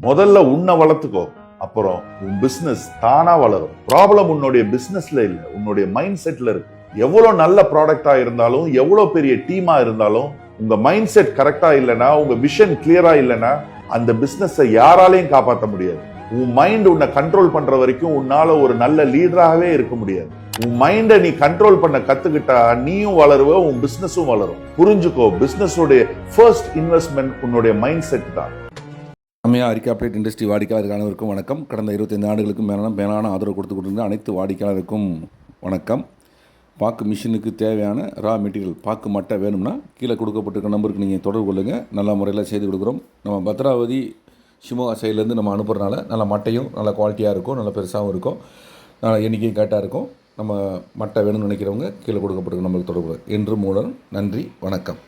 முதல்ல உன்னை வளர்த்துக்கோ, அப்புறம் உன் பிசினஸ் தானா வளரும். ப்ராப்ளம் உன்னுடைய பிசினஸ்ல இல்ல, உன்னுடைய மைண்ட் செட்ல இருக்கு. எவ்வளவு நல்ல ப்ராடக்டா இருந்தாலும், எவ்வளவு பெரிய டீமா இருந்தாலும், உங்க மைண்ட் செட் கரெக்டா இல்லைன்னா, உங்க விஷன் கிளியரா இல்லைன்னா, அந்த பிசினஸை யாராலையும் காப்பாற்ற முடியாது. உன் மைண்ட் உன்னை கண்ட்ரோல் பண்ற வரைக்கும் உன்னால ஒரு நல்ல லீடராகவே இருக்க முடியாது. உன் மைண்டை நீ கண்ட்ரோல் பண்ண கத்துக்கிட்டா நீயும் வளருவ, உன் பிசினஸும் வளரும். புரிஞ்சுக்கோ, பிசினஸ் உடைய ஃபர்ஸ்ட் இன்வெஸ்ட்மெண்ட் உன்னுடைய மைண்ட் செட் தான். அம்மையா அறிக்கை அப்டேட் இண்டஸ்ட்ரி வாடிக்கையாளருக்கு அனைவருக்கும் வணக்கம். கடந்த 25 ஆண்டுகளுக்கும் மேலான ஆதரவு கொடுத்து கொண்டிருந்த அனைத்து வாடிக்கையாளருக்கும் வணக்கம். பாக்கு மிஷினுக்கு தேவையான ரா மெட்டீரியல் பாக்கு மட்டை வேணும்னா கீழே கொடுக்கப்பட்டிருக்க நம்பருக்கு நீங்கள் தொடர்பு கொள்ளுங்கள். நல்ல முறையில் செய்து கொடுக்குறோம். நம்ம பத்ராவதி ஷிமோகா சைட்லேருந்து நம்ம அனுப்புறதுனால நல்ல மட்டையும் நல்ல குவாலிட்டியாக இருக்கும், நல்ல பெருசாகவும் இருக்கும், நல்ல எண்ணிக்கையும் கரெக்டாக இருக்கும். நம்ம மட்டை வேணும்னு நினைக்கிறவங்க கீழே கொடுக்கப்பட்டிருக்க நம்பருக்கு தொடர்பு. என்று மூலம் நன்றி, வணக்கம்.